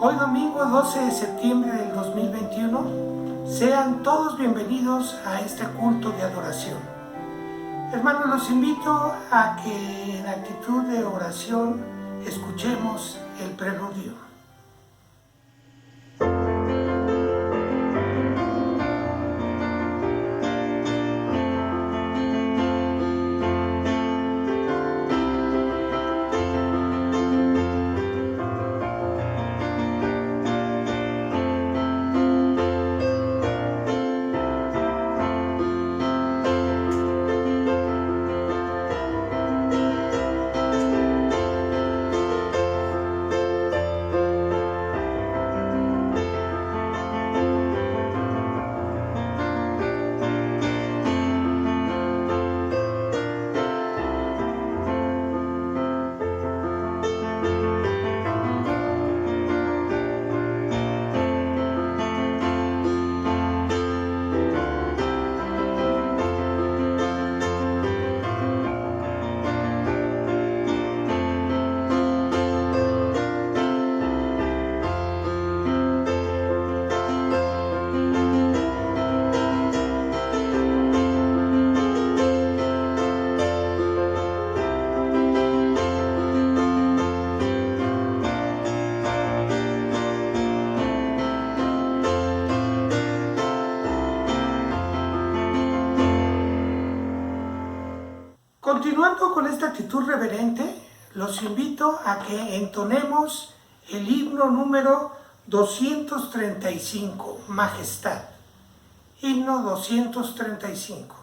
Hoy domingo 12 de septiembre del 2021, sean todos bienvenidos a este culto de adoración. Hermanos, los invito a que en actitud de oración escuchemos el preludio. Continuando con esta actitud reverente, los invito a que entonemos el himno número 235, Majestad. Himno 235.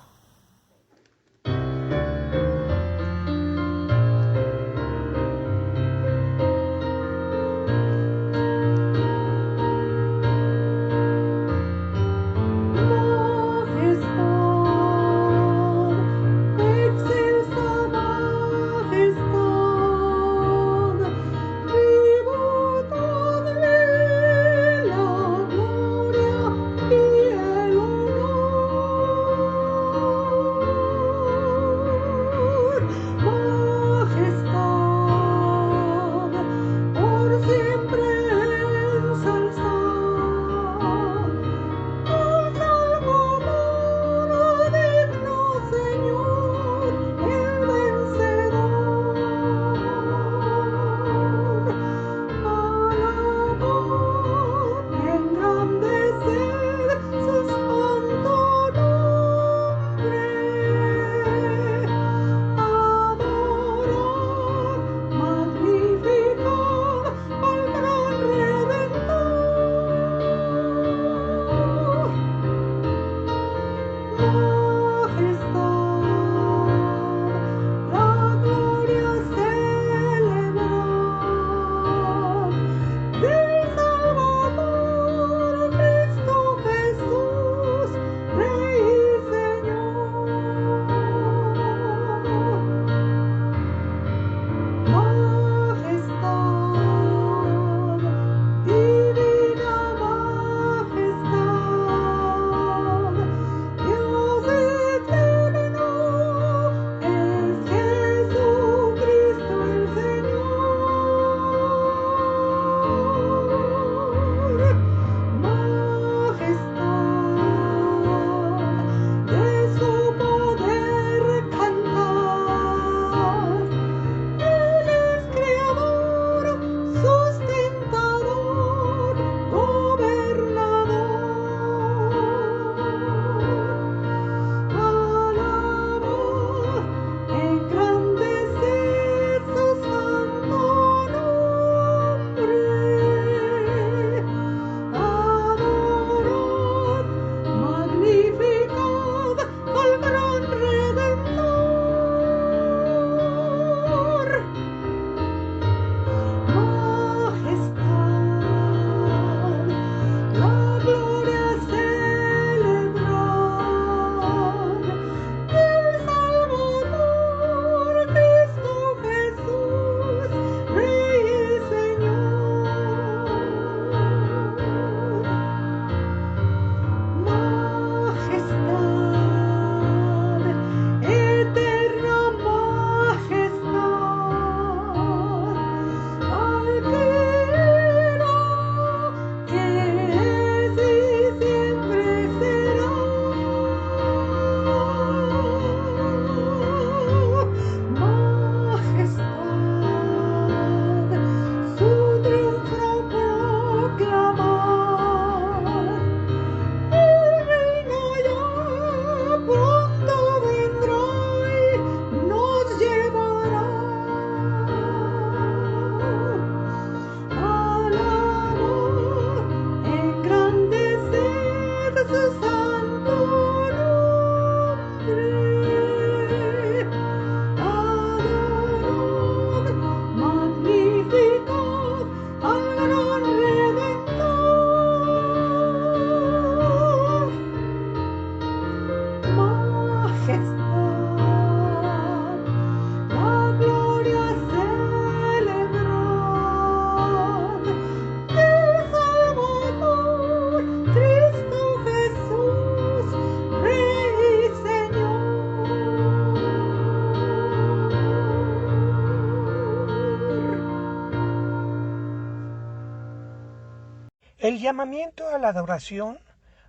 El llamamiento a la adoración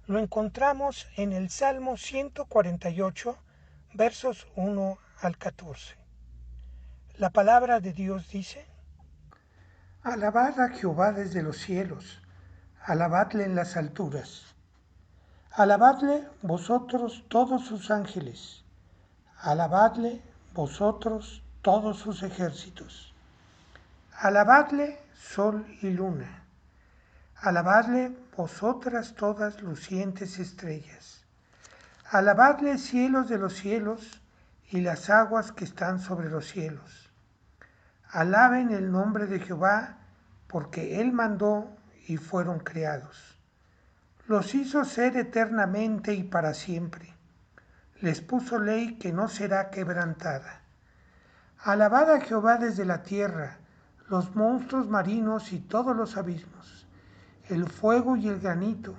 lo encontramos en el Salmo 148, versos 1 al 14. La palabra de Dios dice: Alabad a Jehová desde los cielos, alabadle en las alturas. Alabadle vosotros todos sus ángeles, alabadle vosotros todos sus ejércitos. Alabadle sol y luna, alabadle vosotras todas lucientes estrellas. Alabadle cielos de los cielos y las aguas que están sobre los cielos. Alaben el nombre de Jehová, porque Él mandó y fueron creados. Los hizo ser eternamente y para siempre. Les puso ley que no será quebrantada. Alabad a Jehová desde la tierra, los monstruos marinos y todos los abismos, el fuego y el granito,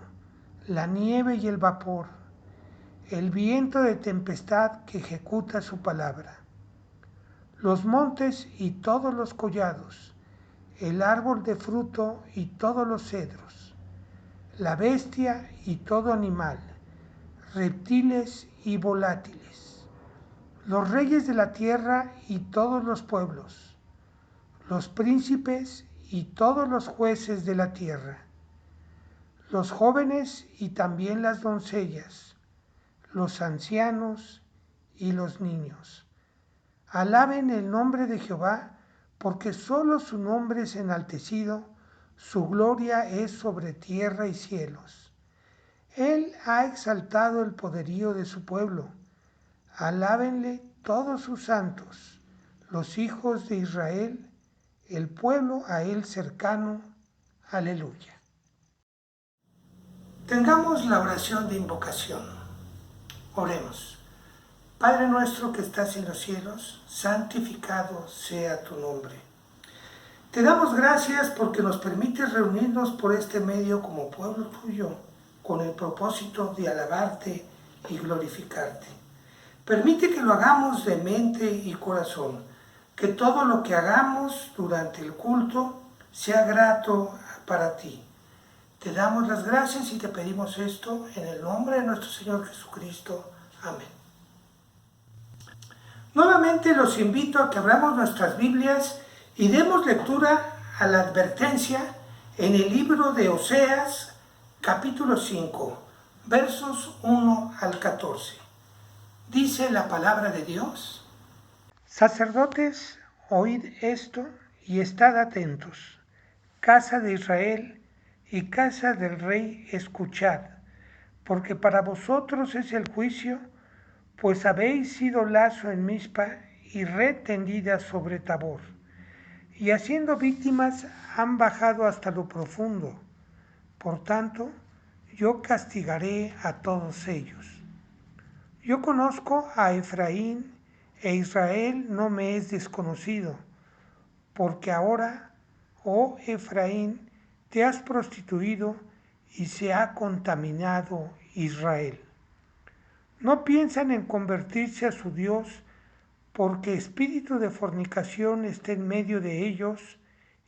la nieve y el vapor, el viento de tempestad que ejecuta su palabra, los montes y todos los collados, el árbol de fruto y todos los cedros, la bestia y todo animal, reptiles y volátiles, los reyes de la tierra y todos los pueblos, los príncipes y todos los jueces de la tierra, los jóvenes y también las doncellas, los ancianos y los niños. Alaben el nombre de Jehová, porque solo su nombre es enaltecido, su gloria es sobre tierra y cielos. Él ha exaltado el poderío de su pueblo. Alábenle todos sus santos, los hijos de Israel, el pueblo a él cercano. Aleluya. Tengamos la oración de invocación. Oremos. Padre nuestro que estás en los cielos, santificado sea tu nombre. Te damos gracias porque nos permites reunirnos por este medio como pueblo tuyo, con el propósito de alabarte y glorificarte. Permite que lo hagamos de mente y corazón, que todo lo que hagamos durante el culto sea grato para ti. Te damos las gracias y te pedimos esto en el nombre de nuestro Señor Jesucristo. Amén. Nuevamente los invito a que abramos nuestras Biblias y demos lectura a la advertencia en el libro de Oseas, capítulo 5, versos 1 al 14. Dice la palabra de Dios: Sacerdotes, oíd esto y estad atentos. Casa de Israel y casa del rey, escuchad, porque para vosotros es el juicio, pues habéis sido lazo en Mizpa y red tendida sobre Tabor, y haciendo víctimas han bajado hasta lo profundo. Por tanto, yo castigaré a todos ellos. Yo conozco a Efraín, e Israel no me es desconocido, porque ahora, oh Efraín, te has prostituido y se ha contaminado Israel. No piensan en convertirse a su Dios, porque espíritu de fornicación está en medio de ellos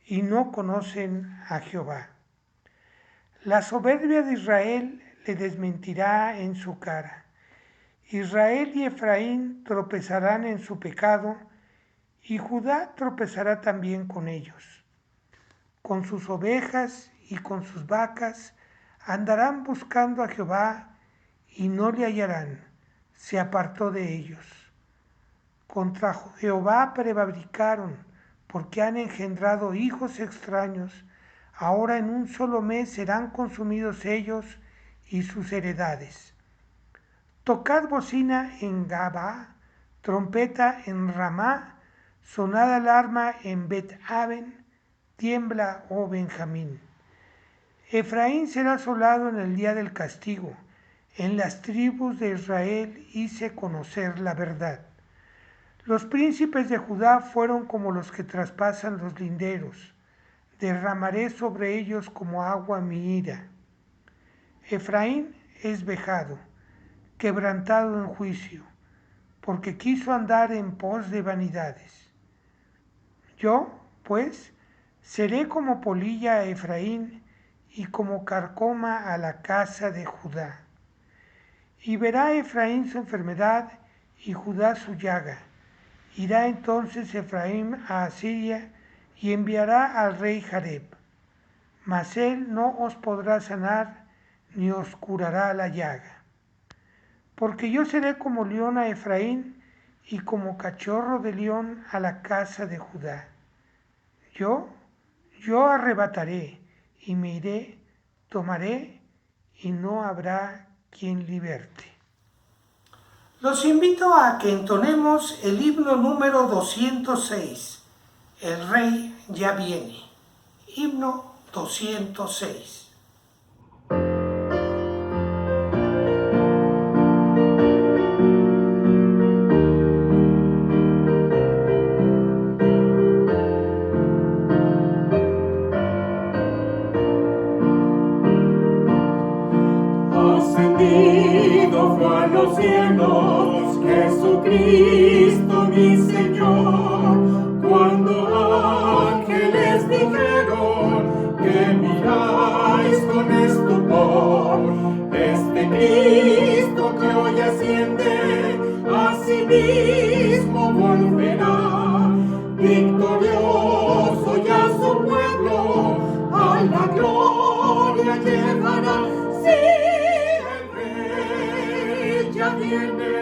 y no conocen a Jehová. La soberbia de Israel le desmentirá en su cara. Israel y Efraín tropezarán en su pecado, y Judá tropezará también con ellos. Con sus ovejas y con sus vacas andarán buscando a Jehová y no le hallarán. Se apartó de ellos. Contra Jehová prevaricaron, porque han engendrado hijos extraños. Ahora en un solo mes serán consumidos ellos y sus heredades. Tocad bocina en Gabá, trompeta en Ramá, sonad alarma en Bet-Aven, tiembla, oh Benjamín. Efraín será asolado en el día del castigo. En las tribus de Israel hice conocer la verdad. Los príncipes de Judá fueron como los que traspasan los linderos. Derramaré sobre ellos como agua mi ira. Efraín es vejado, quebrantado en juicio, porque quiso andar en pos de vanidades. Yo, pues, seré como polilla a Efraín y como carcoma a la casa de Judá. Y verá Efraín su enfermedad y Judá su llaga. Irá entonces Efraín a Asiria y enviará al rey Jareb. Mas él no os podrá sanar ni os curará la llaga. Porque yo seré como león a Efraín y como cachorro de león a la casa de Judá. Yo arrebataré y me iré, tomaré y no habrá quien liberte. Los invito a que entonemos el himno número 206. El rey ya viene. Himno 206. Ascendido fue a los cielos, Jesucristo mi Señor, cuando ángeles dijeron que miráis con estupor, este Cristo que hoy asciende, a sí mismo volverá, victorioso ya su pueblo, a la gloria llevará. Sí, ya viene,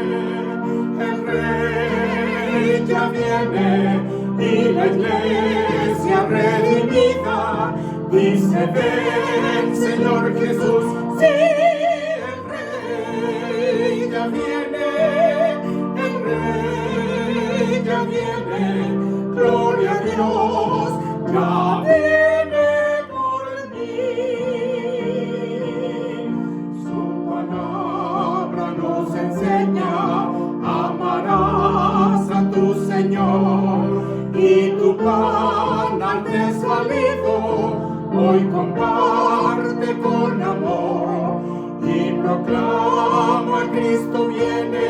el rey ya viene, y la iglesia redimida dice: ven, Señor Jesús. Sí, el rey ya viene, el rey ya viene, gloria a Dios, ya viene por mí. Su palabra nos enseña: amarás a tu Señor, y tu pan al desvalido hoy comparte con amor, y proclama: Cristo viene,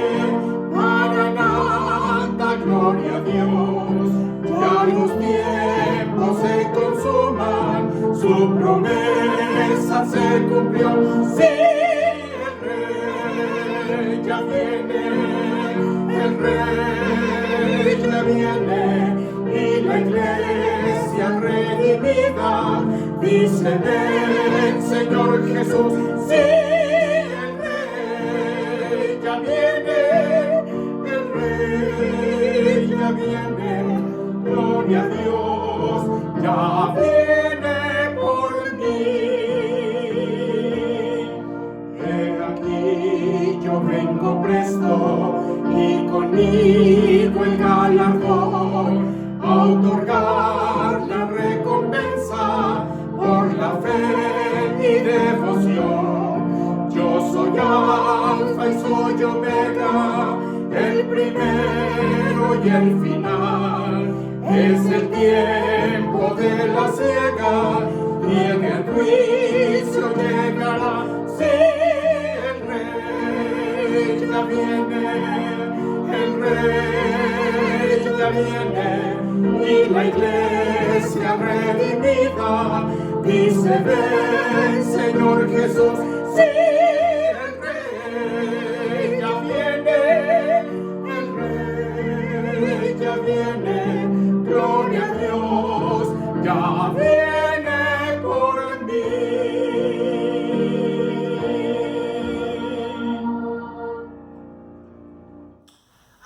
Maranatha, gloria a Dios. Ya los tiempos se consuman, su promesa se cumplió. Sí, ya viene, el rey ya viene, y la iglesia redimida dice: ven, Señor Jesús. Sí, el rey ya viene, el rey ya viene, gloria a Dios, ya viene por mí. Yo vengo presto y conmigo el galardón, a otorgar la recompensa por la fe y devoción. Yo soy Alfa y soy Omega, el primero y el final. Es el tiempo de la siega y en el juicio llegará. Sí, ya viene, el rey ya viene, y la iglesia redimida dice: ven, Señor Jesús. Sí, el rey ya viene, el rey ya viene, gloria a Dios, ya viene por mí.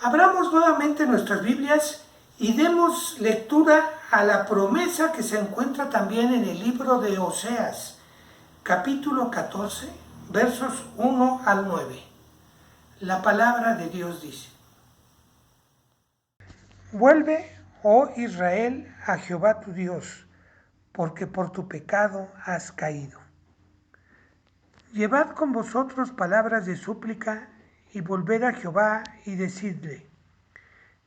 Abramos nuevamente nuestras Biblias y demos lectura a la promesa que se encuentra también en el libro de Oseas, capítulo 14, versos 1 al 9. La palabra de Dios dice: Vuelve, oh Israel, a Jehová tu Dios, porque por tu pecado has caído. Llevad con vosotros palabras de súplica y volved a Jehová y decidle: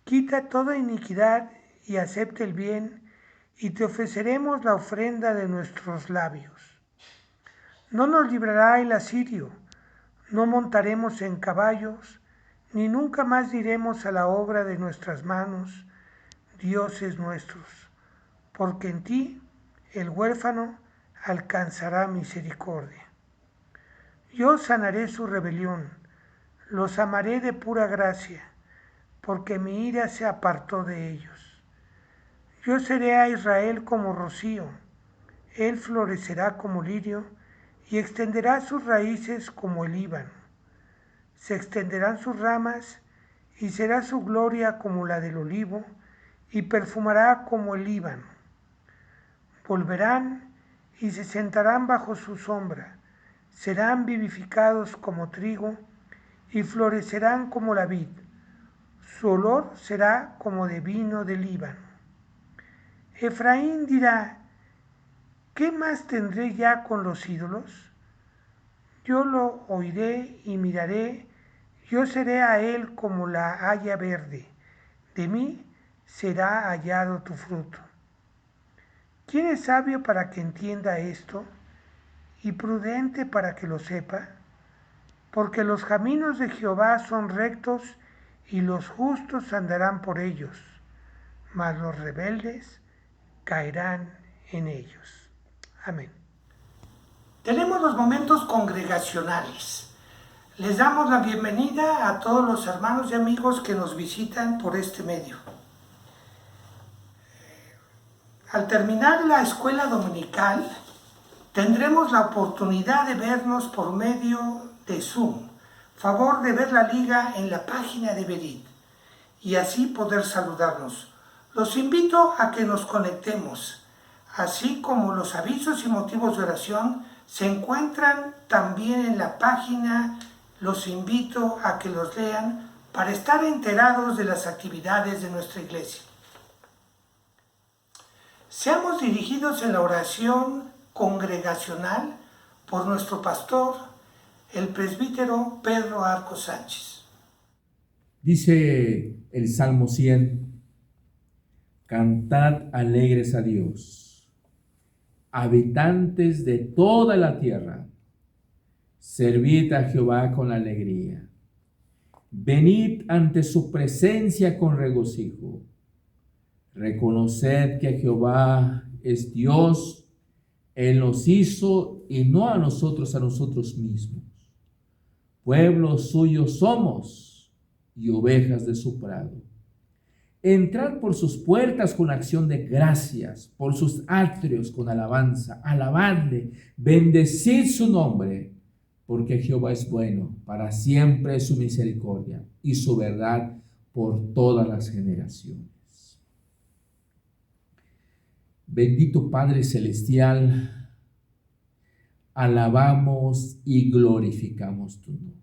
quita toda iniquidad y acepta el bien, y te ofreceremos la ofrenda de nuestros labios. No nos librará el asirio, no montaremos en caballos, ni nunca más diremos a la obra de nuestras manos: dioses nuestros, porque en ti, el huérfano, alcanzará misericordia. Yo sanaré su rebelión, los amaré de pura gracia, porque mi ira se apartó de ellos. Yo seré a Israel como rocío, él florecerá como lirio y extenderá sus raíces como el Líbano. Se extenderán sus ramas y será su gloria como la del olivo y perfumará como el Líbano. Volverán y se sentarán bajo su sombra, serán vivificados como trigo y florecerán como la vid. Su olor será como de vino del Líbano. Efraín dirá: ¿qué más tendré ya con los ídolos? Yo lo oiré y miraré, yo seré a él como la haya verde, de mí será hallado tu fruto. ¿Quién es sabio para que entienda esto y prudente para que lo sepa? Porque los caminos de Jehová son rectos y los justos andarán por ellos, mas los rebeldes caerán en ellos. Amén. Tenemos los momentos congregacionales. Les damos la bienvenida a todos los hermanos y amigos que nos visitan por este medio. Al terminar la escuela dominical, tendremos la oportunidad de vernos por medio de Zoom. Favor de ver la liga en la página de Berit y así poder saludarnos. Los invito a que nos conectemos, así como los avisos y motivos de oración se encuentran también en la página. Los invito a que los lean para estar enterados de las actividades de nuestra iglesia. Seamos dirigidos en la oración congregacional por nuestro pastor, el presbítero Pedro Arco Sánchez. Dice el Salmo 100: Cantad alegres a Dios, habitantes de toda la tierra, servid a Jehová con alegría, venid ante su presencia con regocijo, reconoced que Jehová es Dios, Él nos hizo y no a nosotros mismos. Pueblo suyo somos y ovejas de su prado. Entrad por sus puertas con acción de gracias, por sus atrios con alabanza. Alabadle, bendecid su nombre, porque Jehová es bueno, para siempre es su misericordia y su verdad por todas las generaciones. Bendito Padre Celestial, alabamos y glorificamos tu nombre.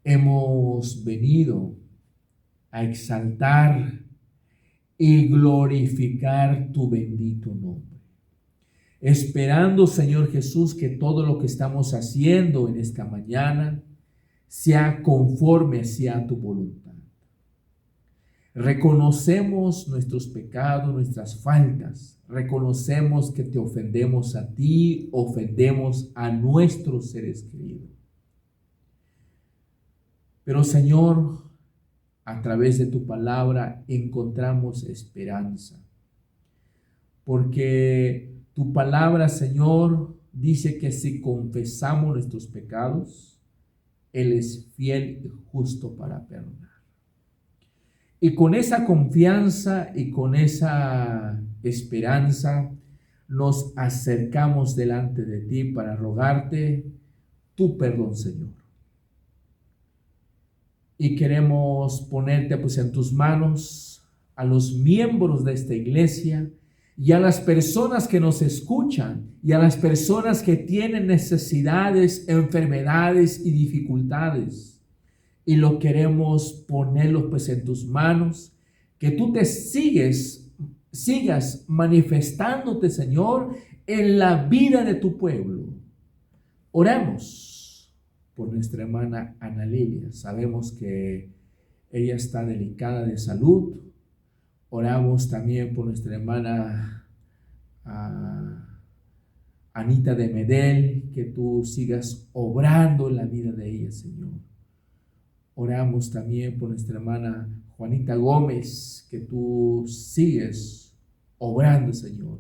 Hemos venido a exaltar y glorificar tu bendito nombre, esperando, Señor Jesús, que todo lo que estamos haciendo en esta mañana sea conforme a tu voluntad. Reconocemos nuestros pecados, nuestras faltas. Reconocemos que te ofendemos a ti, ofendemos a nuestros seres queridos. Pero, Señor, a través de tu palabra encontramos esperanza. Porque tu palabra, Señor, dice que si confesamos nuestros pecados, Él es fiel y justo para perdonar. Y con esa confianza y con esa esperanza nos acercamos delante de ti para rogarte tu perdón, Señor. Y queremos ponerte pues en tus manos a los miembros de esta iglesia y a las personas que nos escuchan y a las personas que tienen necesidades, enfermedades y dificultades. Y lo queremos ponerlo pues en tus manos, que tú te sigas manifestándote, Señor, en la vida de tu pueblo. Oremos por nuestra hermana Ana Lilia. Sabemos que ella está delicada de salud. Oramos también por nuestra hermana Anita de Medel, que tú sigas obrando en la vida de ella, Señor. Oramos también por nuestra hermana Juanita Gómez, que tú sigues obrando, Señor.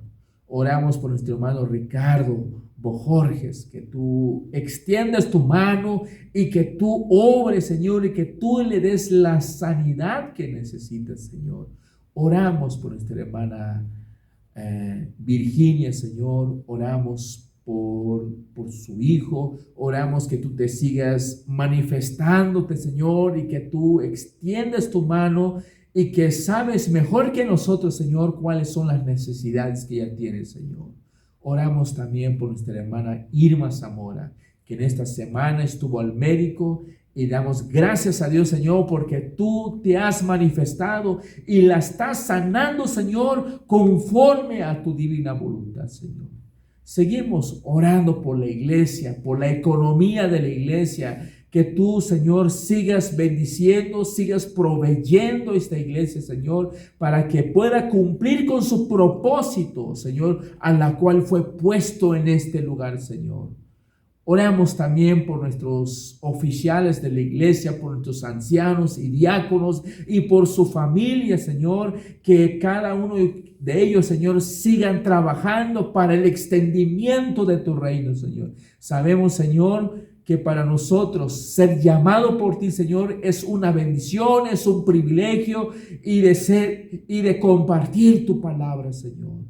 Oramos por nuestro hermano Ricardo Bojorges, que tú extiendas tu mano y que tú obres, Señor, y que tú le des la sanidad que necesita, Señor. Oramos por nuestra hermana Virginia, Señor. Oramos por su hijo. Oramos que tú te sigas manifestándote, Señor, y que tú extiendas tu mano y que sabes mejor que nosotros, Señor, cuáles son las necesidades que ella tiene, Señor. Oramos también por nuestra hermana Irma Zamora, que en esta semana estuvo al médico, y damos gracias a Dios, Señor, porque tú te has manifestado y la estás sanando, Señor, conforme a tu divina voluntad, Señor. Seguimos orando por la iglesia, por la economía de la iglesia, que tú, Señor, sigas bendiciendo, sigas proveyendo esta iglesia, Señor, para que pueda cumplir con su propósito, Señor, a la cual fue puesto en este lugar, Señor. Oramos también por nuestros oficiales de la iglesia, por nuestros ancianos y diáconos y por su familia, Señor, que cada uno de ellos, Señor, sigan trabajando para el extendimiento de tu reino, Señor. Sabemos, Señor, que para nosotros ser llamado por ti, Señor, es una bendición, es un privilegio y de compartir tu palabra, Señor.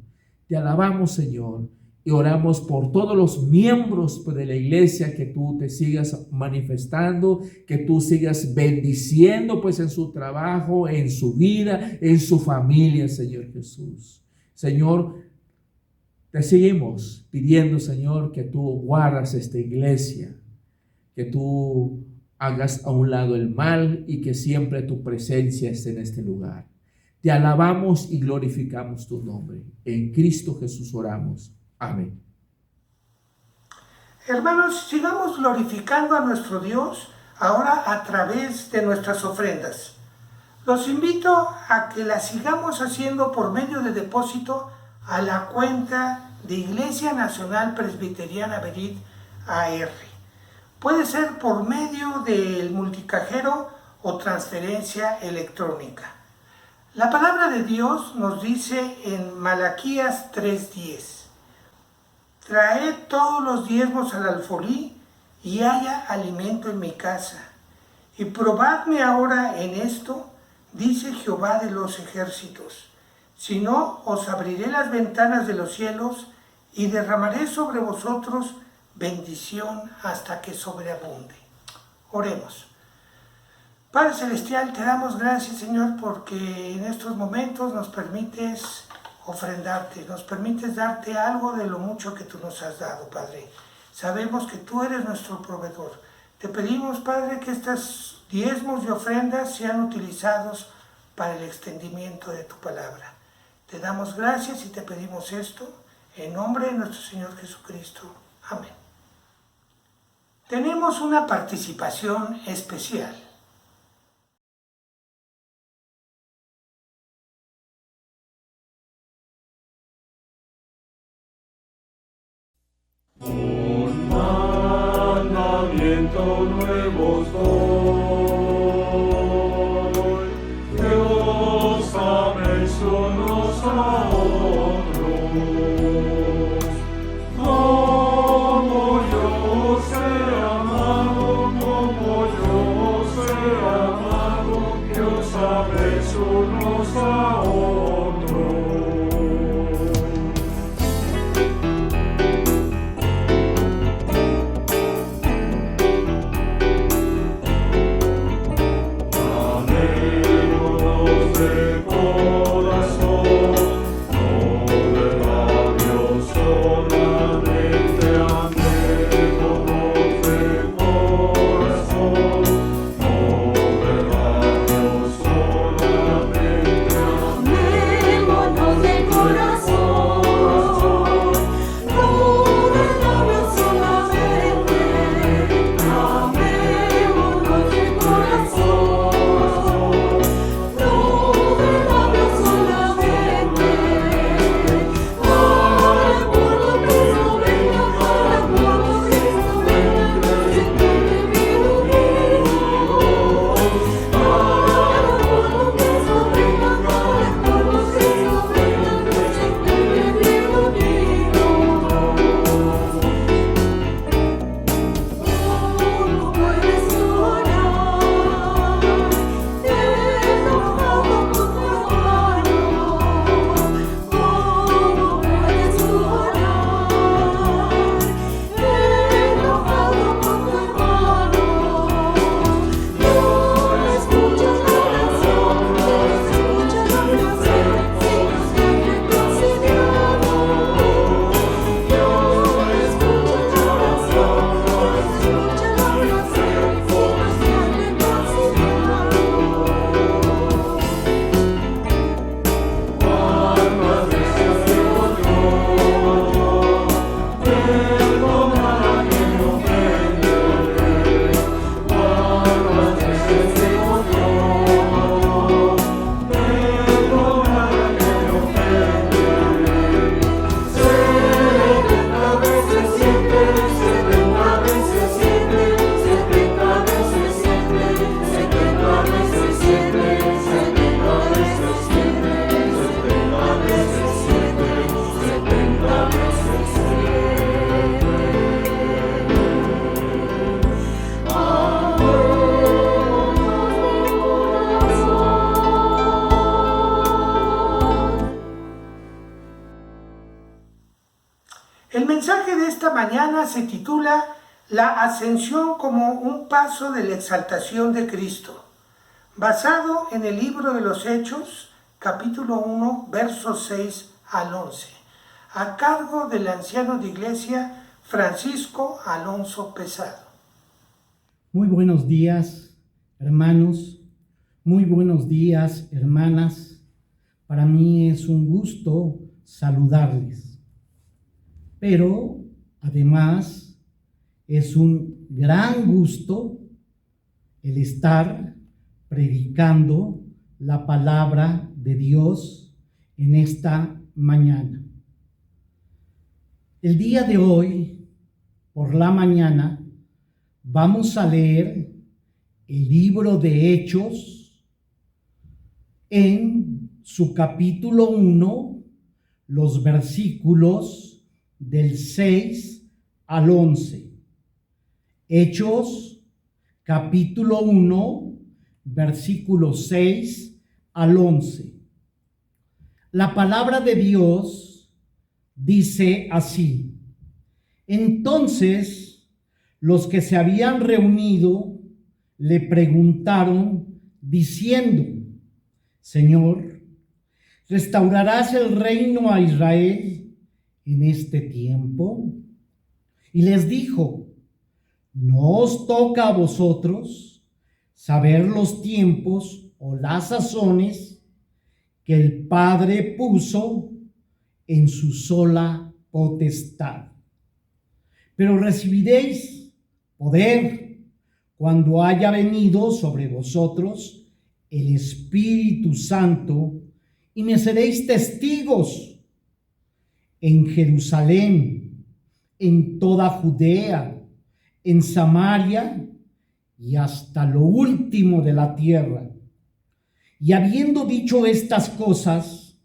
Te alabamos, Señor, y oramos por todos los miembros de la iglesia, que tú te sigas manifestando, que tú sigas bendiciendo pues en su trabajo, en su vida, en su familia, Señor Jesús. Señor, te seguimos pidiendo, Señor, que tú guardas esta iglesia, que tú hagas a un lado el mal y que siempre tu presencia esté en este lugar. Te alabamos y glorificamos tu nombre. En Cristo Jesús oramos. Amén. Hermanos, sigamos glorificando a nuestro Dios ahora a través de nuestras ofrendas. Los invito a que las sigamos haciendo por medio de depósito a la cuenta de Iglesia Nacional Presbiteriana Berit AR. Puede ser por medio del multicajero o transferencia electrónica. La palabra de Dios nos dice en Malaquías 3:10: traed todos los diezmos al alfolí y haya alimento en mi casa. Y probadme ahora en esto, dice Jehová de los ejércitos. Si no, os abriré las ventanas de los cielos y derramaré sobre vosotros bendición hasta que sobreabunde. Oremos. Padre Celestial, te damos gracias, Señor, porque en estos momentos nos permites ofrendarte, nos permites darte algo de lo mucho que tú nos has dado, Padre. Sabemos que tú eres nuestro proveedor. Te pedimos, Padre, que estos diezmos y ofrendas sean utilizados para el extendimiento de tu palabra. Te damos gracias y te pedimos esto en nombre de nuestro Señor Jesucristo. Amén. Tenemos una participación especial. Un mandamiento nuevo doy, que os améis unos a otros, como yo os he amado, que os améis unos a otros. mensaje de esta mañana se titula La ascensión como un paso de la exaltación de Cristo, basado en el libro de los Hechos, capítulo 1, versos 6 al 11, a cargo del anciano de iglesia Francisco Alonso Pesado. Muy buenos días, hermanos. Muy buenos días, hermanas. Para mí es un gusto saludarles. Pero, además, es un gran gusto el estar predicando la palabra de Dios en esta mañana. El día de hoy, por la mañana, vamos a leer el libro de Hechos en su capítulo 1, los versículos del 6 al 11. Hechos, capítulo 1, versículos 6 al 11. La palabra de Dios dice así: Entonces, los que se habían reunido le preguntaron diciendo: Señor, ¿restaurarás el reino a Israel en este tiempo? Y les dijo: No os toca a vosotros saber los tiempos o las sazones que el Padre puso en su sola potestad. Pero recibiréis poder cuando haya venido sobre vosotros el Espíritu Santo, y me seréis testigos en Jerusalén, en toda Judea, en Samaria y hasta lo último de la tierra. Y habiendo dicho estas cosas,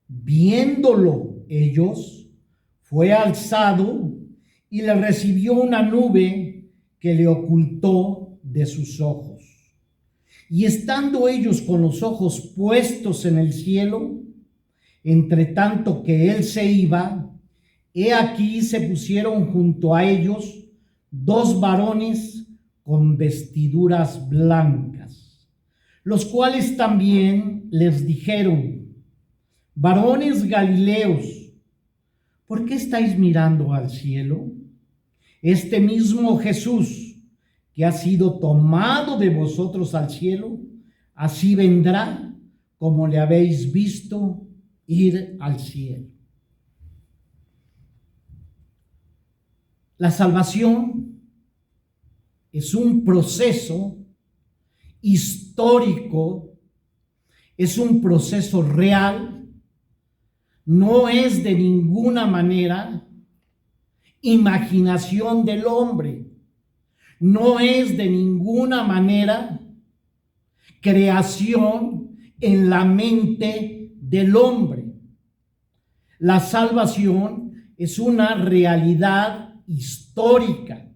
viéndolo ellos, fue alzado y le recibió una nube que le ocultó de sus ojos. Y estando ellos con los ojos puestos en el cielo, entre tanto que él se iba, he aquí se pusieron junto a ellos dos varones con vestiduras blancas, los cuales también les dijeron: Varones Galileos, ¿por qué estáis mirando al cielo? Este mismo Jesús, que ha sido tomado de vosotros al cielo, así vendrá como le habéis visto ir al cielo. La salvación es un proceso histórico, es un proceso real, no es de ninguna manera imaginación del hombre. No es de ninguna manera creación en la mente del hombre. La salvación es una realidad histórica.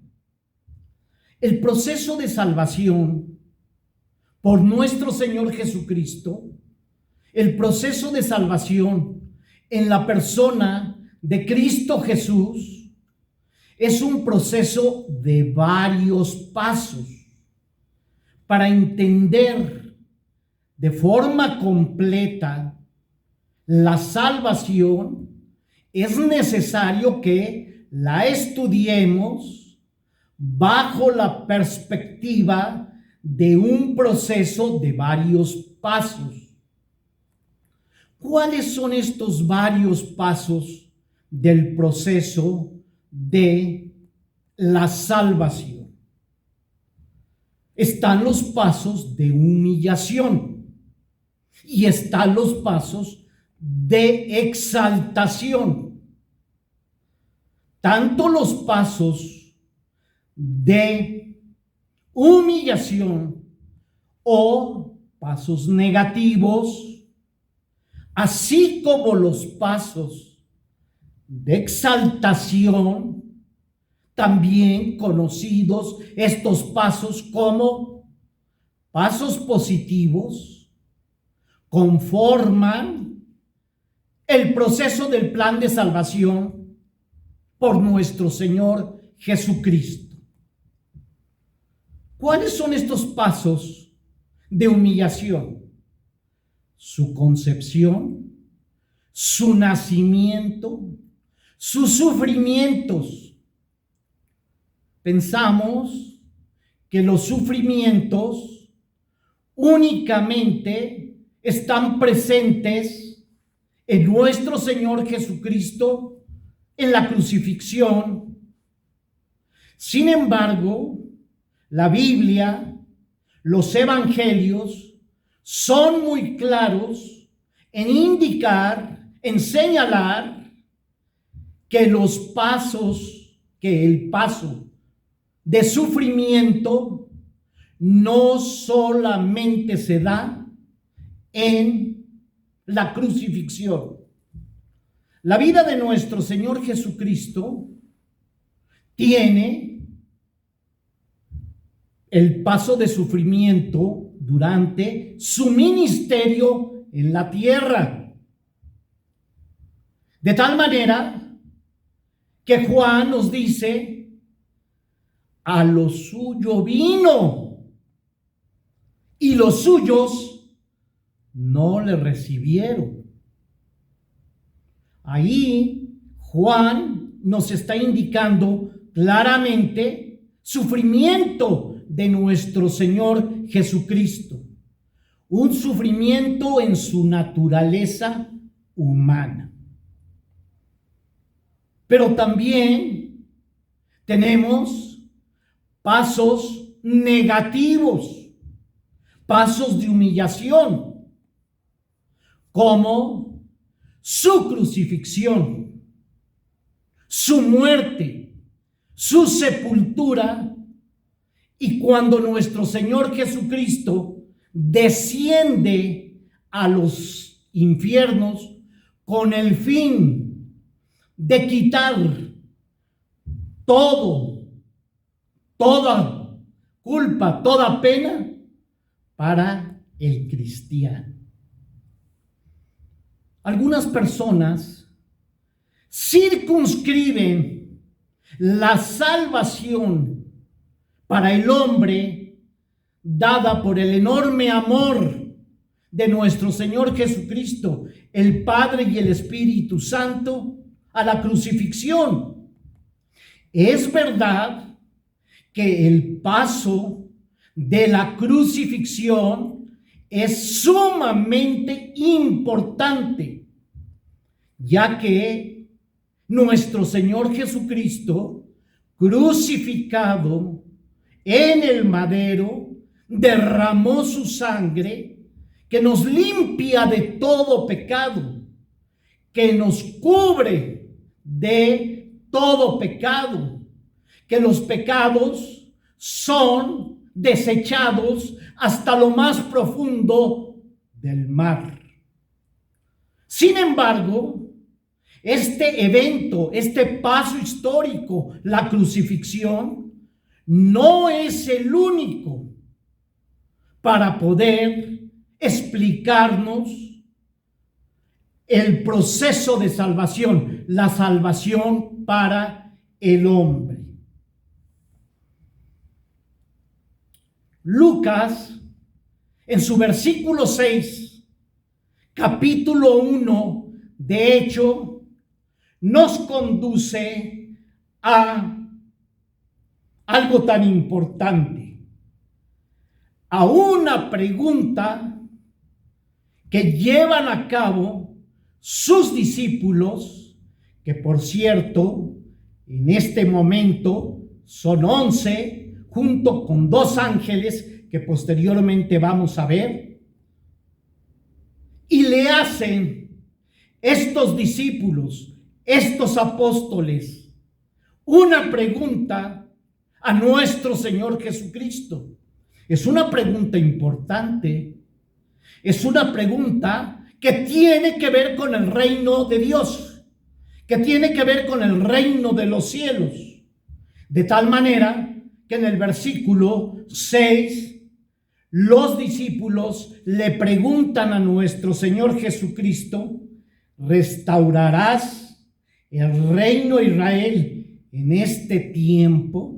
El proceso de salvación por nuestro Señor Jesucristo, el proceso de salvación en la persona de Cristo Jesús, es un proceso de varios pasos. Para entender de forma completa la salvación, es necesario que la estudiemos bajo la perspectiva de un proceso de varios pasos. ¿Cuáles son estos varios pasos del proceso de la salvación? Están los pasos de humillación y están los pasos de exaltación. Tanto los pasos de humillación o pasos negativos, así como los pasos de exaltación, también conocidos estos pasos como pasos positivos, conforman el proceso del plan de salvación por nuestro Señor Jesucristo. ¿Cuáles son estos pasos de humillación? Su concepción, su nacimiento, sus sufrimientos. Pensamos que los sufrimientos únicamente están presentes en nuestro Señor Jesucristo en la crucifixión. Sin embargo, la Biblia, los evangelios son muy claros en indicar, en señalar que el paso de sufrimiento no solamente se da en la crucifixión. La vida de nuestro Señor Jesucristo tiene el paso de sufrimiento durante su ministerio en la tierra. De tal manera que Juan nos dice: a lo suyo vino y los suyos no le recibieron. Ahí Juan nos está indicando claramente sufrimiento de nuestro Señor Jesucristo, un sufrimiento en su naturaleza humana. Pero también tenemos pasos negativos, pasos de humillación, como su crucifixión, su muerte, su sepultura, y cuando nuestro Señor Jesucristo desciende a los infiernos con el fin de quitar toda culpa, toda pena para el cristiano. Algunas personas circunscriben la salvación para el hombre dada por el enorme amor de nuestro Señor Jesucristo, el Padre y el Espíritu Santo, a la crucifixión. Es verdad que el paso de la crucifixión es sumamente importante, ya que nuestro Señor Jesucristo, crucificado en el madero, derramó su sangre que nos limpia de todo pecado, que nos cubre de todo pecado, que los pecados son desechados hasta lo más profundo del mar. Sin embargo, este evento, este paso histórico, la crucifixión, no es el único para poder explicarnos el proceso de salvación, la salvación para el hombre. Lucas, en su versículo 6, capítulo 1, de hecho, nos conduce a algo tan importante, a una pregunta que llevan a cabo sus discípulos, que por cierto, en este momento son 11, junto con 2 ángeles que posteriormente vamos a ver, y le hacen estos discípulos, estos apóstoles, una pregunta a nuestro Señor Jesucristo. Es una pregunta importante, es una pregunta que tiene que ver con el reino de Dios, que tiene que ver con el reino de los cielos, de tal manera que en el versículo 6, los discípulos le preguntan a nuestro Señor Jesucristo: ¿restaurarás el reino de Israel en este tiempo?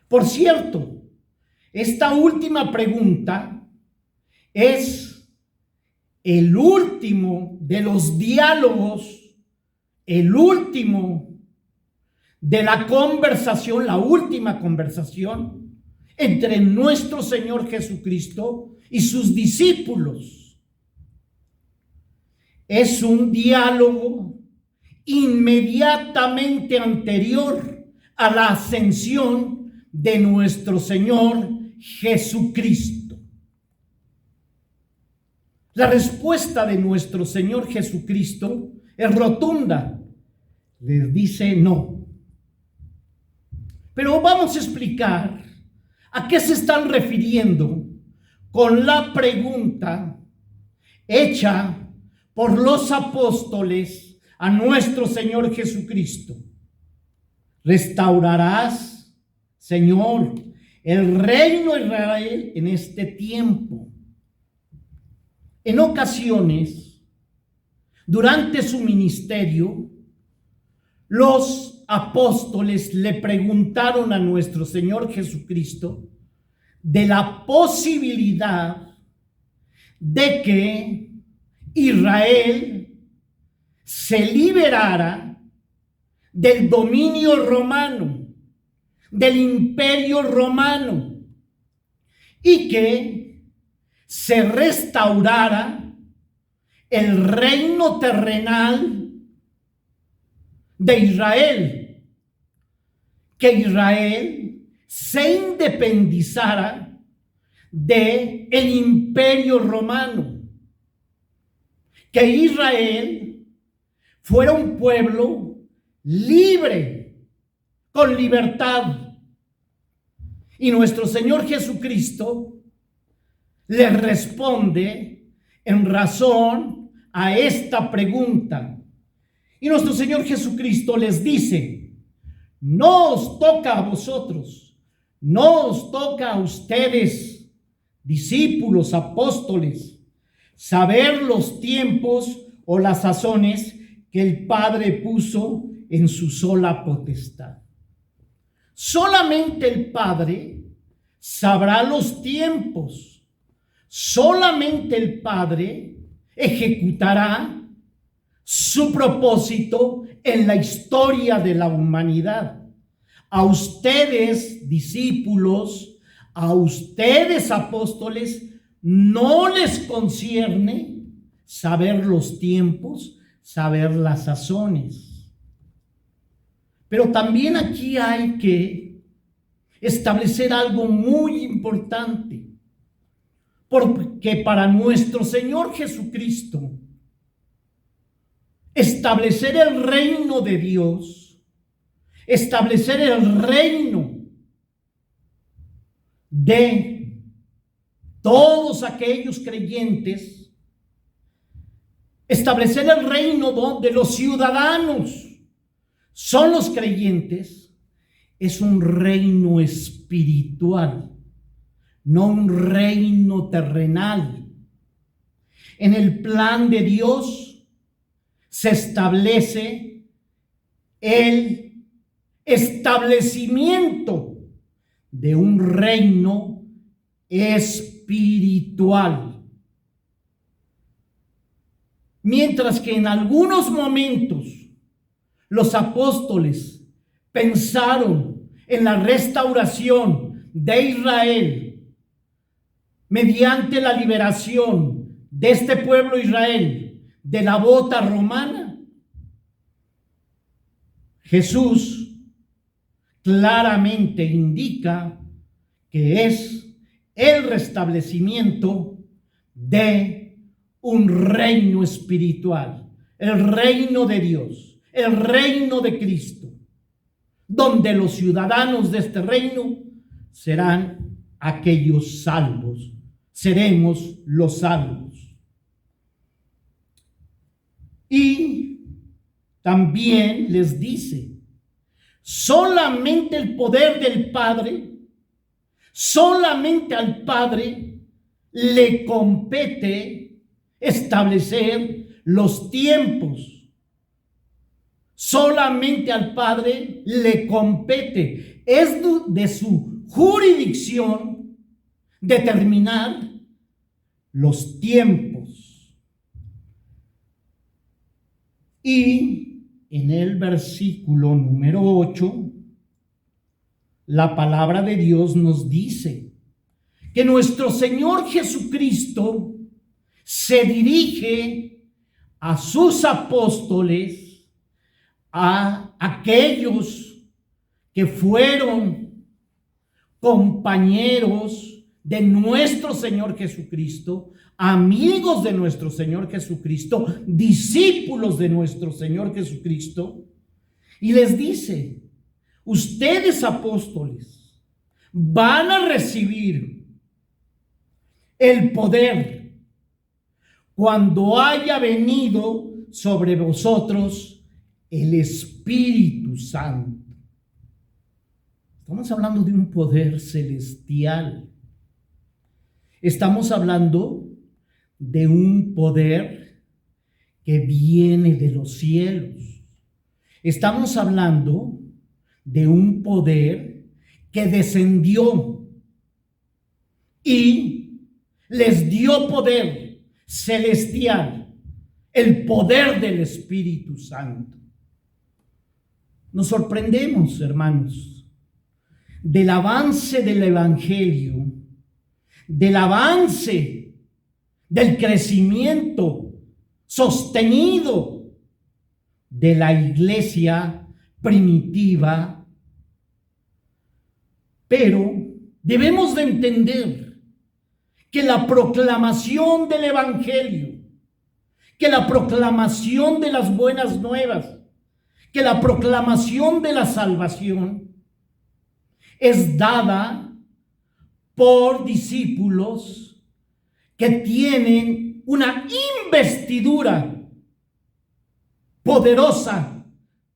Por cierto, esta última pregunta es el último de los diálogos, el último de la conversación, la última conversación entre nuestro Señor Jesucristo y sus discípulos. Es un diálogo inmediatamente anterior a la ascensión de nuestro Señor Jesucristo. La respuesta de nuestro Señor Jesucristo es rotunda. Les dice no. Pero vamos a explicar a qué se están refiriendo con la pregunta hecha por los apóstoles a nuestro Señor Jesucristo. ¿Restaurarás, Señor, el reino de Israel en este tiempo? En ocasiones, durante su ministerio, los apóstoles le preguntaron a nuestro Señor Jesucristo de la posibilidad de que Israel se liberara del dominio romano, del imperio romano, y que se restaurara el reino terrenal de Israel, que Israel se independizara del imperio romano, que Israel fuera un pueblo libre, con libertad. Y nuestro Señor Jesucristo le responde en razón a esta pregunta. Y nuestro Señor Jesucristo les dice: no os toca a vosotros, no os toca a ustedes, discípulos, apóstoles, saber los tiempos o las sazones que el Padre puso en su sola potestad. Solamente el Padre sabrá los tiempos, solamente el Padre ejecutará su propósito en la historia de la humanidad. A ustedes, discípulos, a ustedes, apóstoles, no les concierne saber los tiempos, saber las sazones. Pero también aquí hay que establecer algo muy importante, porque para nuestro Señor Jesucristo, establecer el reino de Dios, establecer el reino de todos aquellos creyentes, establecer el reino donde los ciudadanos son los creyentes, es un reino espiritual, no un reino terrenal. En el plan de Dios se establece el establecimiento de un reino espiritual. Mientras que en algunos momentos los apóstoles pensaron en la restauración de Israel mediante la liberación de este pueblo Israel de la bota romana, Jesús claramente indica que es el restablecimiento de un reino espiritual, el reino de Dios, el reino de Cristo, donde los ciudadanos de este reino serán aquellos salvos, seremos los salvos. Y también les dice, solamente el poder del Padre, solamente al Padre le compete establecer los tiempos. Solamente al Padre le compete. Es de su jurisdicción determinar los tiempos. Y en el versículo número 8, la palabra de Dios nos dice que nuestro Señor Jesucristo se dirige a sus apóstoles, a aquellos que fueron compañeros de nuestro Señor Jesucristo, amigos de nuestro Señor Jesucristo, discípulos de nuestro Señor Jesucristo, y les dice: ustedes, apóstoles, van a recibir el poder cuando haya venido sobre vosotros el Espíritu Santo. Estamos hablando de un poder celestial. Estamos hablando de un poder que viene de los cielos. Estamos hablando de un poder que descendió y les dio poder celestial, el poder del Espíritu Santo. Nos sorprendemos, hermanos, del avance del Evangelio, del avance del crecimiento sostenido de la iglesia primitiva, pero debemos de entender que la proclamación del Evangelio, que la proclamación de las buenas nuevas, que la proclamación de la salvación es dada por discípulos que tienen una investidura poderosa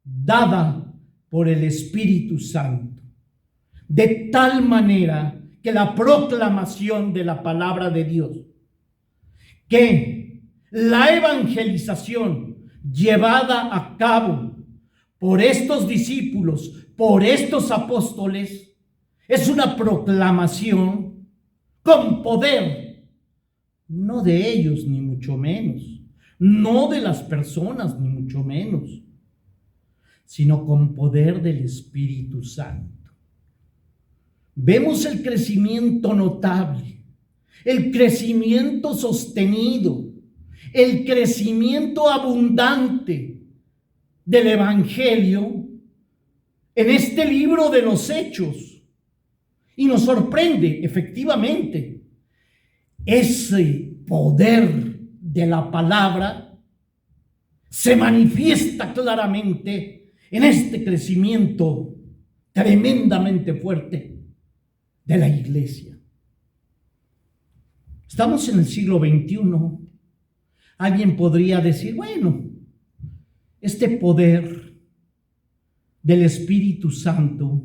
dada por el Espíritu Santo, de tal manera que la proclamación de la palabra de Dios, que la evangelización llevada a cabo por estos discípulos, por estos apóstoles, es una proclamación con poder, no de ellos ni mucho menos, no de las personas ni mucho menos, sino con poder del Espíritu Santo. Vemos el crecimiento notable, el crecimiento sostenido, el crecimiento abundante del Evangelio en este libro de los Hechos. Y nos sorprende, efectivamente, ese poder de la palabra se manifiesta claramente en este crecimiento tremendamente fuerte de la iglesia. Estamos en el siglo XXI. Alguien podría decir, bueno, este poder del Espíritu Santo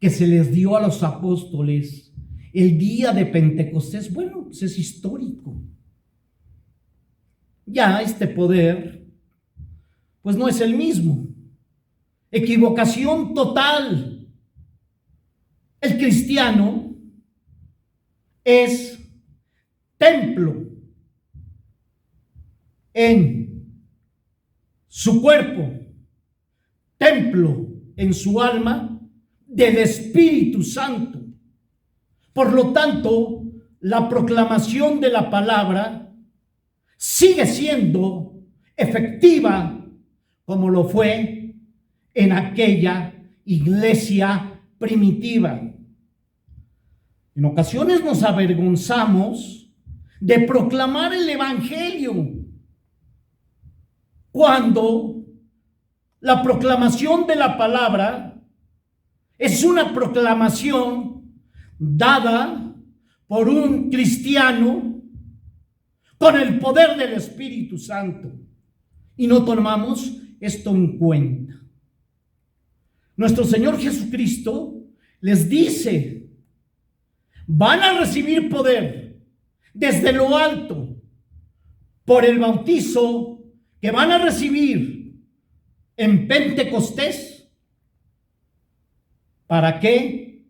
que se les dio a los apóstoles el día de Pentecostés, bueno, pues es histórico. Ya este poder, pues no es el mismo. Equivocación total. El cristiano es templo en su cuerpo, templo en su alma del Espíritu Santo. Por lo tanto, la proclamación de la palabra sigue siendo efectiva como lo fue en aquella iglesia primitiva. En ocasiones nos avergonzamos de proclamar el Evangelio cuando la proclamación de la palabra es una proclamación dada por un cristiano con el poder del Espíritu Santo y no tomamos esto en cuenta. Nuestro Señor Jesucristo les dice: van a recibir poder desde lo alto por el bautizo que van a recibir en Pentecostés. ¿Para qué?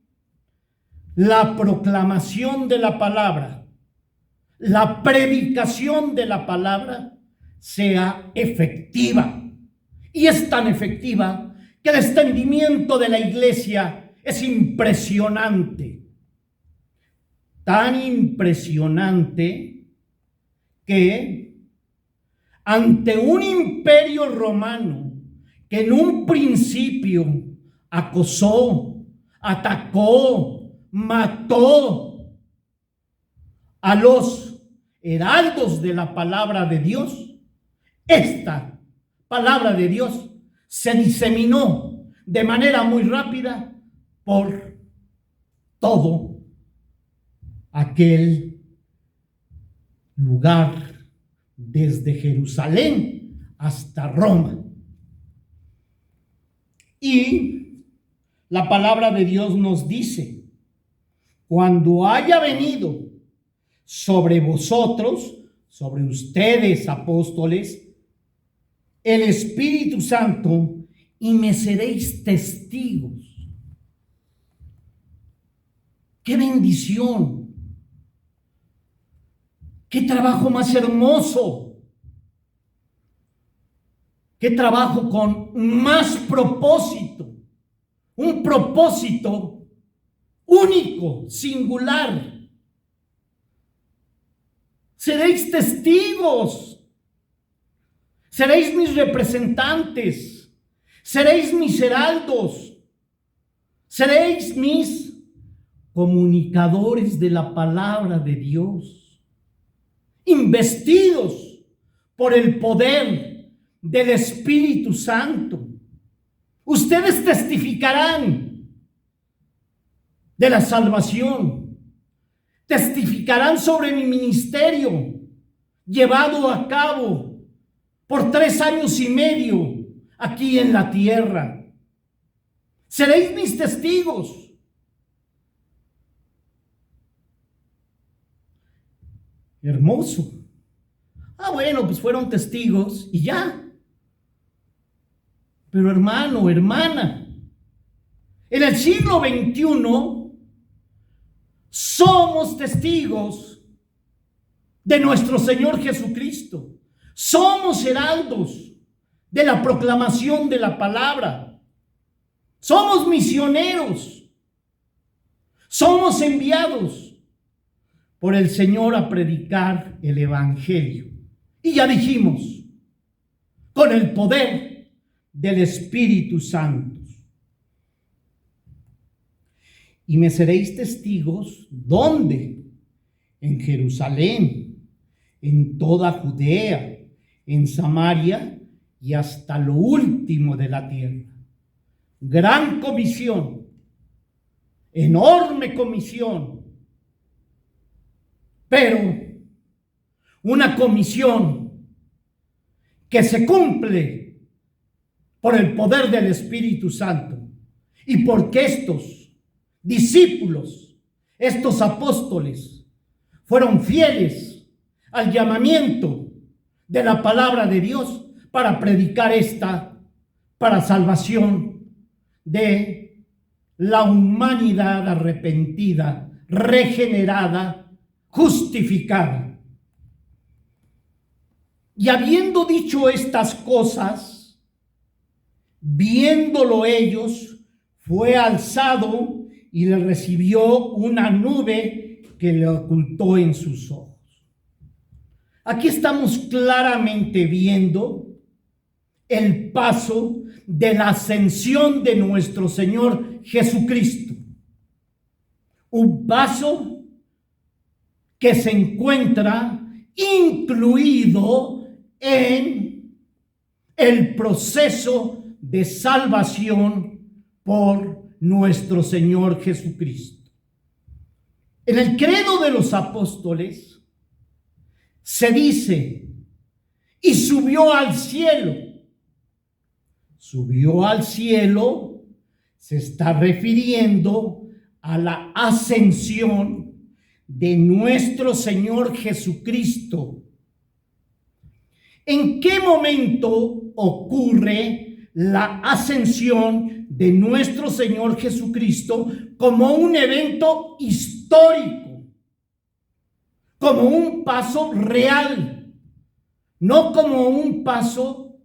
La proclamación de la palabra, la predicación de la palabra sea efectiva. Y es tan efectiva que el extendimiento de la iglesia es impresionante. Tan impresionante que ante un imperio romano que en un principio acosó, atacó, mató a los heraldos de la palabra de Dios, esta palabra de Dios se diseminó de manera muy rápida por todo aquel lugar, desde Jerusalén hasta Roma. Y la palabra de Dios nos dice: cuando haya venido sobre vosotros, sobre ustedes, apóstoles, el Espíritu Santo, y me seréis testigos. ¡Qué bendición! ¡Qué trabajo más hermoso! ¡Qué trabajo con más propósito! Un propósito único, singular. Seréis testigos. Seréis mis representantes. Seréis mis heraldos. Seréis mis comunicadores de la palabra de Dios, investidos por el poder del Espíritu Santo. Ustedes testificarán de la salvación, testificarán sobre mi ministerio llevado a cabo por 3 años y medio aquí en la tierra. Seréis mis testigos. Hermoso. Bueno, pues fueron testigos y ya. Pero hermano, hermana, en el siglo XXI somos testigos de nuestro Señor Jesucristo. Somos heraldos de la proclamación de la palabra. Somos misioneros. Somos enviados por el Señor a predicar el Evangelio. Y ya dijimos, con el poder del Espíritu Santo. Y me seréis testigos, ¿dónde? En Jerusalén, en toda Judea, en Samaria y hasta lo último de la tierra. Gran comisión, enorme comisión, pero una comisión que se cumple por el poder del Espíritu Santo y porque estos discípulos, estos apóstoles, fueron fieles al llamamiento de la palabra de Dios para predicar esta, para salvación de la humanidad arrepentida, regenerada, justificada. Y habiendo dicho estas cosas, viéndolo ellos, fue alzado y le recibió una nube que le ocultó en sus ojos. Aquí estamos claramente viendo el paso de la ascensión de nuestro Señor Jesucristo. Un paso que se encuentra incluido en el proceso de salvación por nuestro Señor Jesucristo. En el credo de los apóstoles se dice, y subió al cielo. Subió al cielo se está refiriendo a la ascensión de nuestro Señor Jesucristo. ¿En qué momento ocurre la ascensión de nuestro Señor Jesucristo como un evento histórico, como un paso real, no como un paso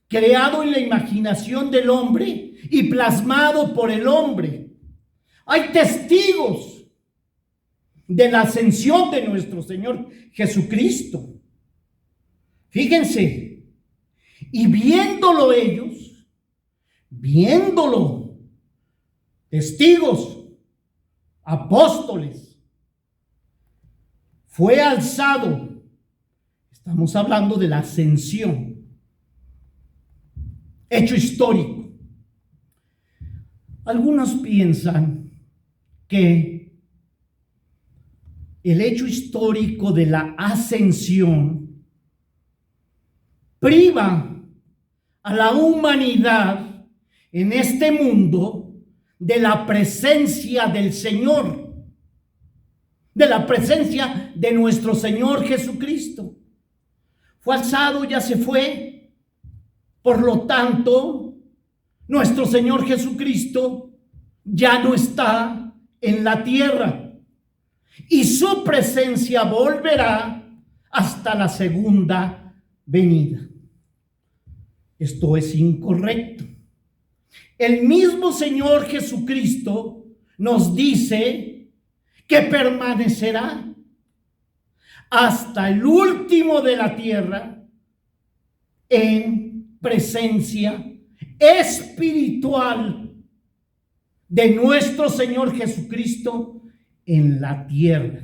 creado en la imaginación del hombre y plasmado por el hombre. Hay testigos de la ascensión de nuestro Señor Jesucristo. Fíjense, y viéndolo ellos, testigos, apóstoles, fue alzado. Estamos hablando de la ascensión, hecho histórico. Algunos piensan que el hecho histórico de la ascensión priva a la humanidad en este mundo de la presencia del Señor, de la presencia de nuestro Señor Jesucristo. Fue alzado, ya se fue. Por lo tanto, nuestro Señor Jesucristo ya no está en la tierra y su presencia volverá hasta la segunda venida. Esto es incorrecto. El mismo Señor Jesucristo nos dice que permanecerá hasta el último de la tierra en presencia espiritual de nuestro Señor Jesucristo en la tierra.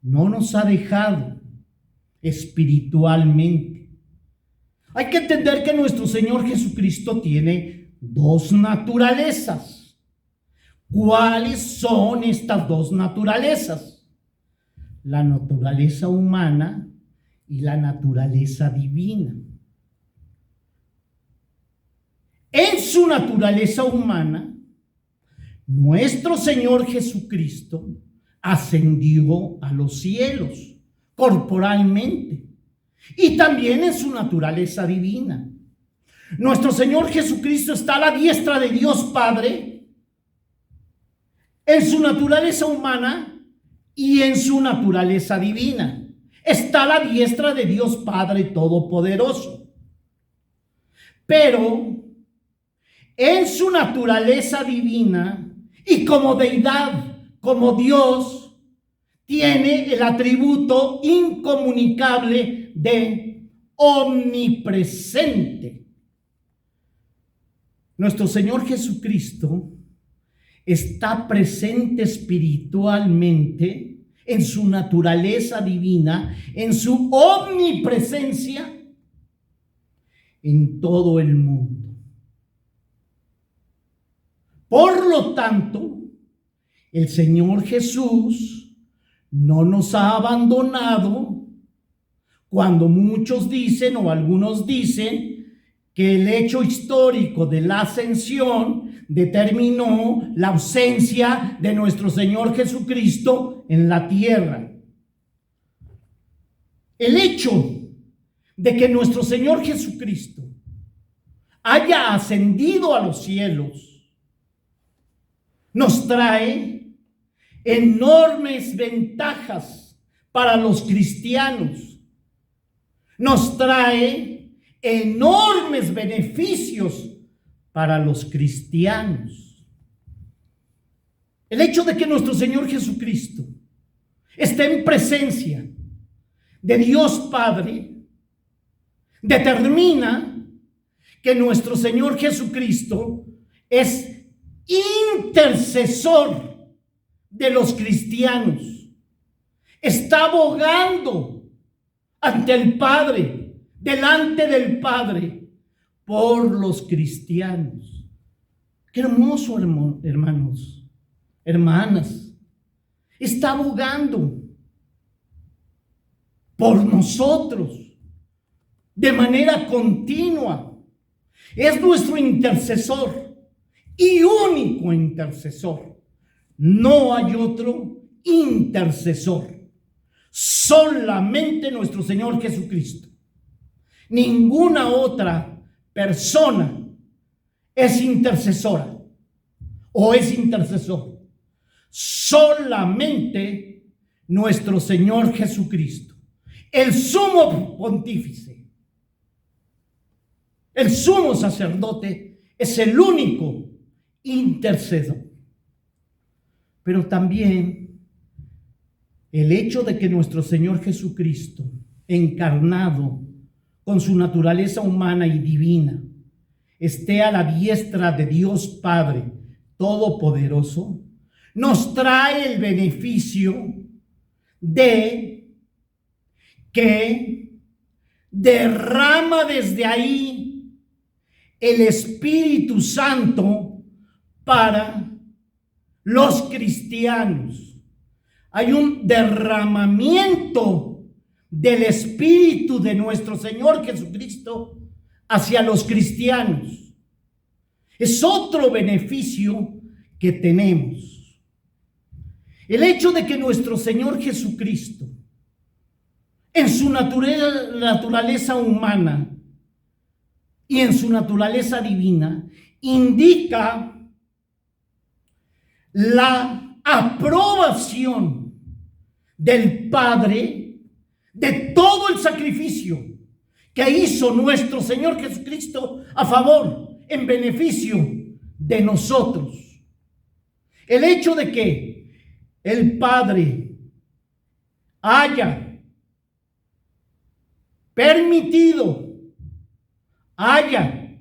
No nos ha dejado espiritualmente. Hay que entender que nuestro Señor Jesucristo tiene dos naturalezas. ¿Cuáles son estas dos naturalezas? La naturaleza humana y la naturaleza divina. En su naturaleza humana, nuestro Señor Jesucristo ascendió a los cielos corporalmente y también en su naturaleza divina. Nuestro Señor Jesucristo está a la diestra de Dios Padre en su naturaleza humana y en su naturaleza divina. Está a la diestra de Dios Padre Todopoderoso. Pero en su naturaleza divina y como deidad, como Dios, tiene el atributo incomunicable de omnipresente. Nuestro Señor Jesucristo está presente espiritualmente en su naturaleza divina, en su omnipresencia en todo el mundo. Por lo tanto, el Señor Jesús no nos ha abandonado cuando muchos dicen o algunos dicen que el hecho histórico de la ascensión determinó la ausencia de nuestro Señor Jesucristo en la tierra. El hecho de que nuestro Señor Jesucristo haya ascendido a los cielos nos trae enormes ventajas para los cristianos. Nos trae enormes beneficios para los cristianos. El hecho de que nuestro Señor Jesucristo esté en presencia de Dios Padre determina que nuestro Señor Jesucristo es intercesor de los cristianos. Está abogando ante el Padre, delante del Padre, por los cristianos. Qué hermoso, hermanos, hermanas. Está abogando por nosotros de manera continua. Es nuestro intercesor y único intercesor. No hay otro intercesor. Solamente nuestro Señor Jesucristo. Ninguna otra persona es intercesora o es intercesor. Solamente nuestro Señor Jesucristo, el sumo pontífice, el sumo sacerdote, es el único intercesor. Pero también el hecho de que nuestro Señor Jesucristo, encarnado con su naturaleza humana y divina, esté a la diestra de Dios Padre Todopoderoso, nos trae el beneficio de que derrama desde ahí el Espíritu Santo para los cristianos. Hay un derramamiento del Espíritu de nuestro Señor Jesucristo hacia los cristianos. Es otro beneficio que tenemos. El hecho de que nuestro Señor Jesucristo, en su naturaleza humana y en su naturaleza divina, indica la aprobación del Padre de todo el sacrificio que hizo nuestro Señor Jesucristo a favor, en beneficio de nosotros. El hecho de que el Padre haya permitido, haya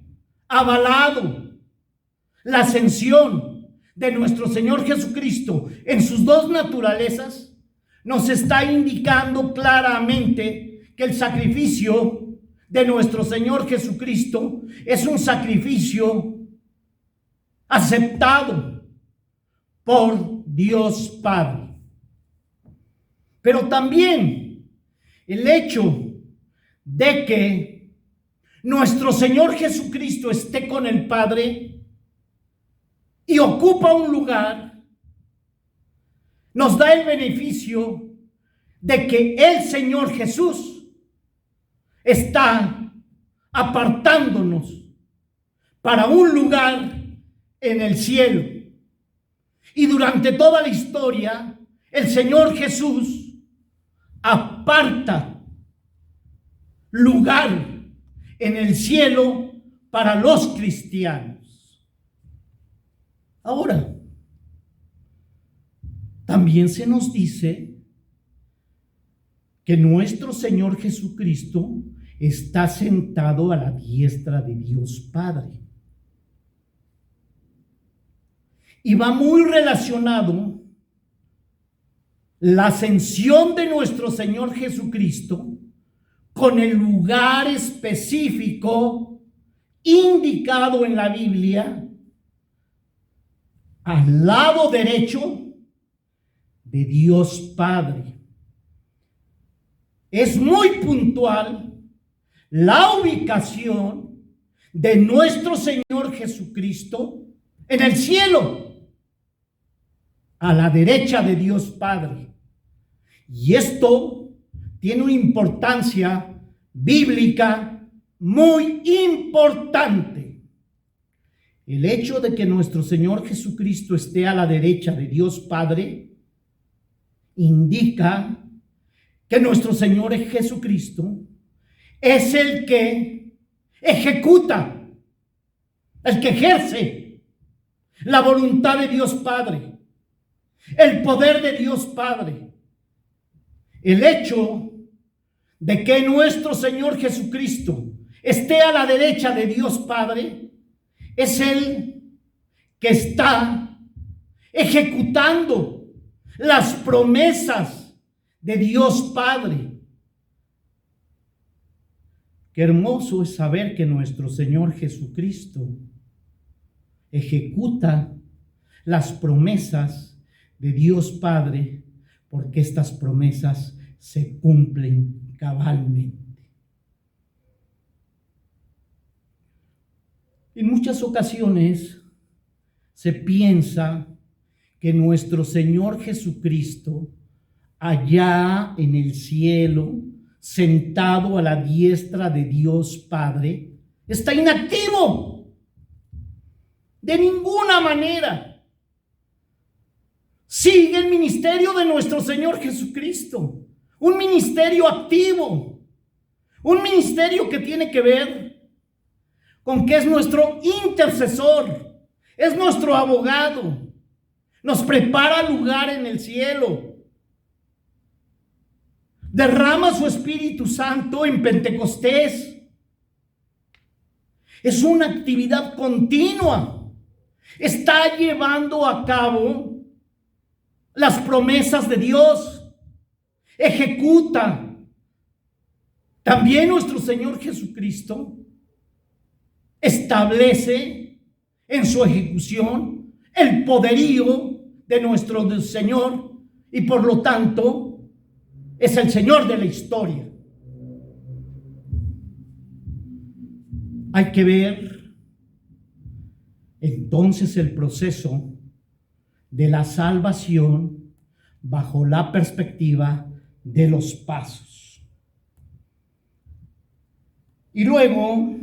avalado la ascensión de nuestro Señor Jesucristo en sus dos naturalezas, nos está indicando claramente que el sacrificio de nuestro Señor Jesucristo es un sacrificio aceptado por Dios Padre. Pero también el hecho de que nuestro Señor Jesucristo esté con el Padre y ocupa un lugar, nos da el beneficio de que el Señor Jesús está apartándonos para un lugar en el cielo. Y durante toda la historia, el Señor Jesús aparta lugar en el cielo para los cristianos. Ahora, también se nos dice que nuestro Señor Jesucristo está sentado a la diestra de Dios Padre. Y va muy relacionado la ascensión de nuestro Señor Jesucristo con el lugar específico indicado en la Biblia al lado derecho de Dios Padre. Es muy puntual la ubicación de nuestro Señor Jesucristo en el cielo, a la derecha de Dios Padre. Y esto tiene una importancia bíblica muy importante. El hecho de que nuestro Señor Jesucristo esté a la derecha de Dios Padre indica que nuestro Señor Jesucristo es el que ejecuta, el que ejerce la voluntad de Dios Padre, el poder de Dios Padre. El hecho de que nuestro Señor Jesucristo esté a la derecha de Dios Padre es el que está ejecutando las promesas de Dios Padre. Qué hermoso es saber que nuestro Señor Jesucristo ejecuta las promesas de Dios Padre, porque estas promesas se cumplen cabalmente. En muchas ocasiones se piensa que nuestro Señor Jesucristo, allá en el cielo, sentado a la diestra de Dios Padre, está inactivo. De ninguna manera. Sigue el ministerio de nuestro Señor Jesucristo. Un ministerio activo. Un ministerio que tiene que ver con que es nuestro intercesor. Es nuestro abogado. Nos prepara lugar en el cielo. Derrama su Espíritu Santo en Pentecostés. Es una actividad continua. Está llevando a cabo las promesas de Dios. Ejecuta. También nuestro Señor Jesucristo establece en su ejecución el poderío de nuestro Señor y por lo tanto es el Señor de la historia. Hay que ver entonces el proceso de la salvación bajo la perspectiva de los pasos. Y luego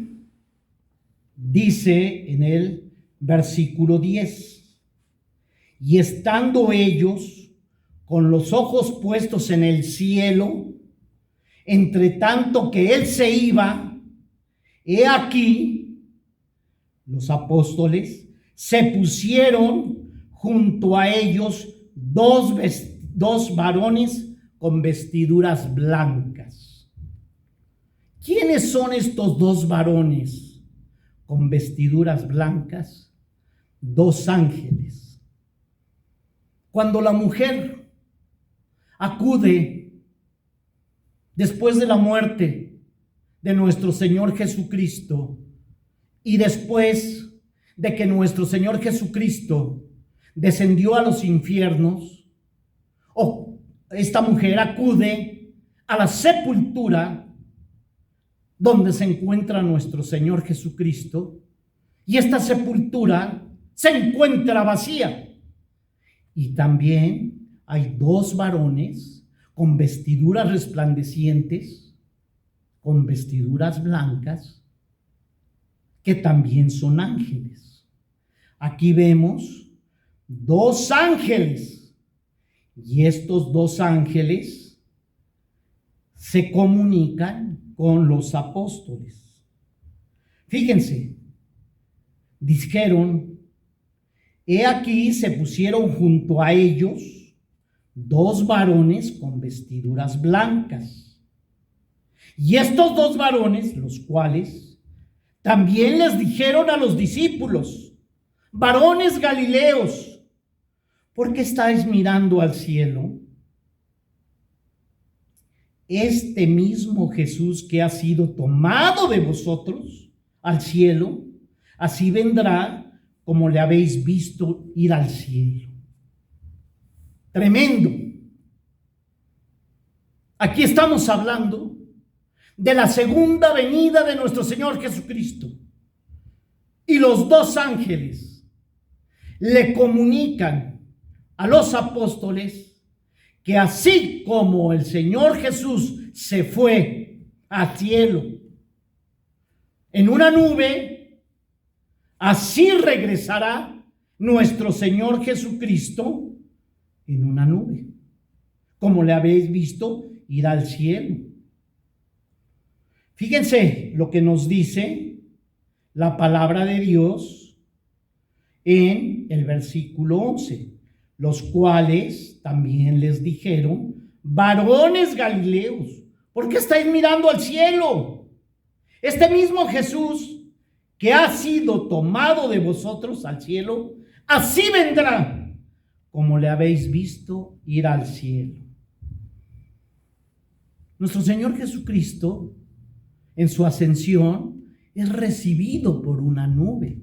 dice en el versículo 10, y estando ellos con los ojos puestos en el cielo, entre tanto que él se iba, he aquí, los apóstoles se pusieron junto a ellos dos varones con vestiduras blancas. ¿Quiénes son estos dos varones con vestiduras blancas? Dos ángeles. Cuando la mujer acude después de la muerte de nuestro Señor Jesucristo y después de que nuestro Señor Jesucristo descendió a los infiernos, esta mujer acude a la sepultura donde se encuentra nuestro Señor Jesucristo, y esta sepultura se encuentra vacía. Y también hay dos varones con vestiduras resplandecientes, con vestiduras blancas, que también son ángeles. Aquí vemos dos ángeles, y estos dos ángeles se comunican con los apóstoles. Fíjense, dijeron, he aquí se pusieron junto a ellos dos varones con vestiduras blancas. Y estos dos varones, los cuales también les dijeron a los discípulos, varones galileos, ¿por qué estáis mirando al cielo? Este mismo Jesús que ha sido tomado de vosotros al cielo, así vendrá como le habéis visto ir al cielo. Tremendo. Aquí estamos hablando de la segunda venida de nuestro Señor Jesucristo. Y los dos ángeles le comunican a los apóstoles que así como el Señor Jesús se fue al cielo en una nube, así regresará nuestro Señor Jesucristo en una nube, como le habéis visto ir al cielo. Fíjense lo que nos dice la palabra de Dios en el versículo 11, los cuales también les dijeron, varones galileos, ¿por qué estáis mirando al cielo? Este mismo Jesús que ha sido tomado de vosotros al cielo, así vendrá, como le habéis visto ir al cielo. Nuestro Señor Jesucristo, en su ascensión, es recibido por una nube.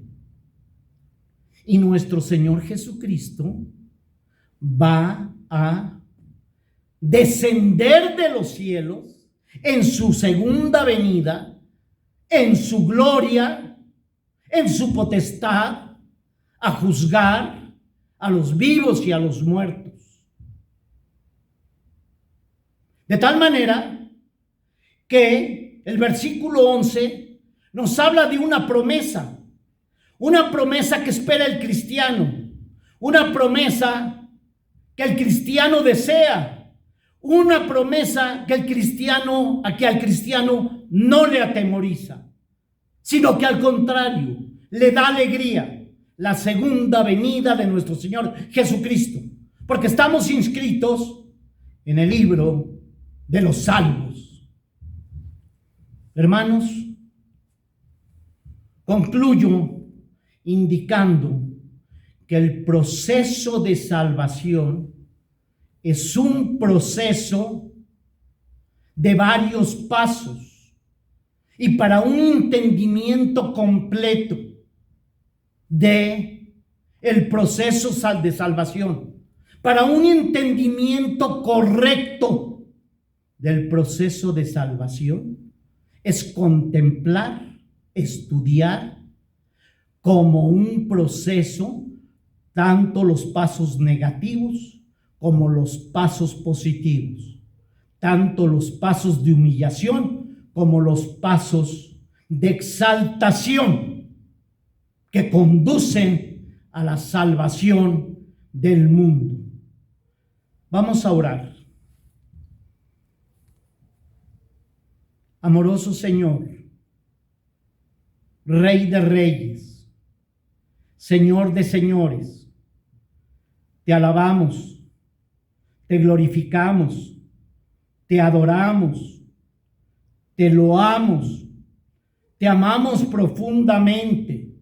Y nuestro Señor Jesucristo va a descender de los cielos en su segunda venida, en su gloria, en su potestad, a juzgar a los vivos y a los muertos. De tal manera que el versículo 11 nos habla de una promesa que espera el cristiano, una promesa que el cristiano desea, una promesa que al cristiano no le atemoriza, sino que al contrario, le da alegría, la segunda venida de nuestro Señor Jesucristo, porque estamos inscritos en el libro de los Salmos. Hermanos, concluyo indicando que el proceso de salvación es un proceso de varios pasos, y para un entendimiento completo de el proceso de salvación, para un entendimiento correcto del proceso de salvación, es contemplar, estudiar como un proceso, tanto los pasos negativos como los pasos positivos, tanto los pasos de humillación como los pasos de exaltación que conducen a la salvación del mundo. Vamos a orar. Amoroso Señor, Rey de Reyes, Señor de señores, te alabamos, te glorificamos, te adoramos, te loamos, te amamos profundamente.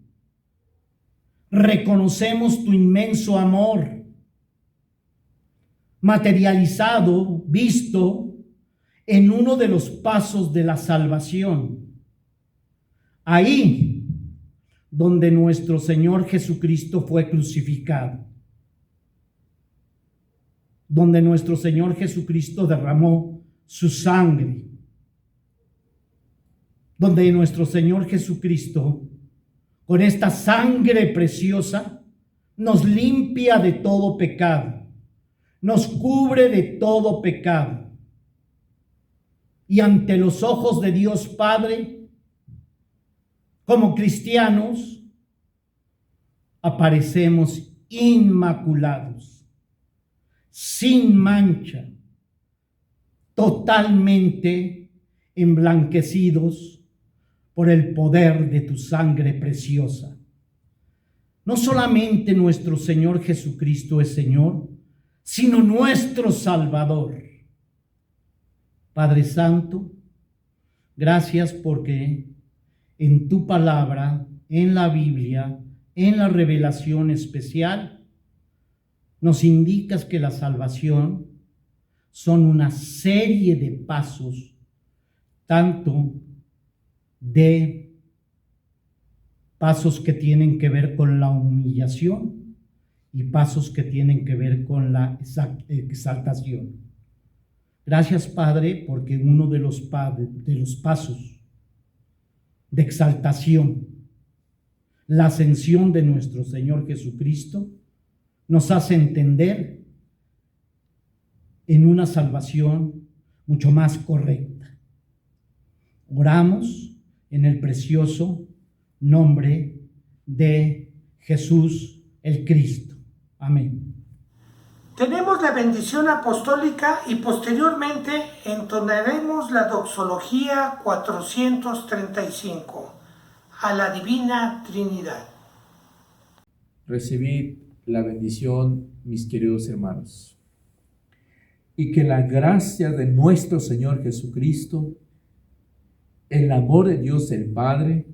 Reconocemos tu inmenso amor, materializado, visto en uno de los pasos de la salvación. Ahí donde nuestro Señor Jesucristo fue crucificado, donde nuestro Señor Jesucristo derramó su sangre, donde nuestro Señor Jesucristo, con esta sangre preciosa, nos limpia de todo pecado, nos cubre de todo pecado. Y ante los ojos de Dios Padre, como cristianos, aparecemos inmaculados, sin mancha, totalmente emblanquecidos por el poder de tu sangre preciosa. No solamente nuestro Señor Jesucristo es Señor, sino nuestro Salvador. Padre Santo, gracias porque en tu palabra, en la Biblia, en la revelación especial, nos indicas que la salvación son una serie de pasos, tanto de pasos que tienen que ver con la humillación y pasos que tienen que ver con la exaltación. Gracias, Padre, porque uno de los pasos de exaltación, la ascensión de nuestro Señor Jesucristo, nos hace entender en una salvación mucho más correcta. Oramos en el precioso nombre de Jesús el Cristo. Amén. Tenemos la bendición apostólica y posteriormente entonaremos la doxología 435 a la Divina Trinidad. Recibid la bendición, mis queridos hermanos, y que la gracia de nuestro Señor Jesucristo, el amor de Dios el Padre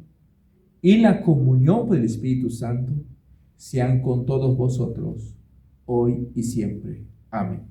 y la comunión del Espíritu Santo sean con todos vosotros, hoy y siempre. Amén.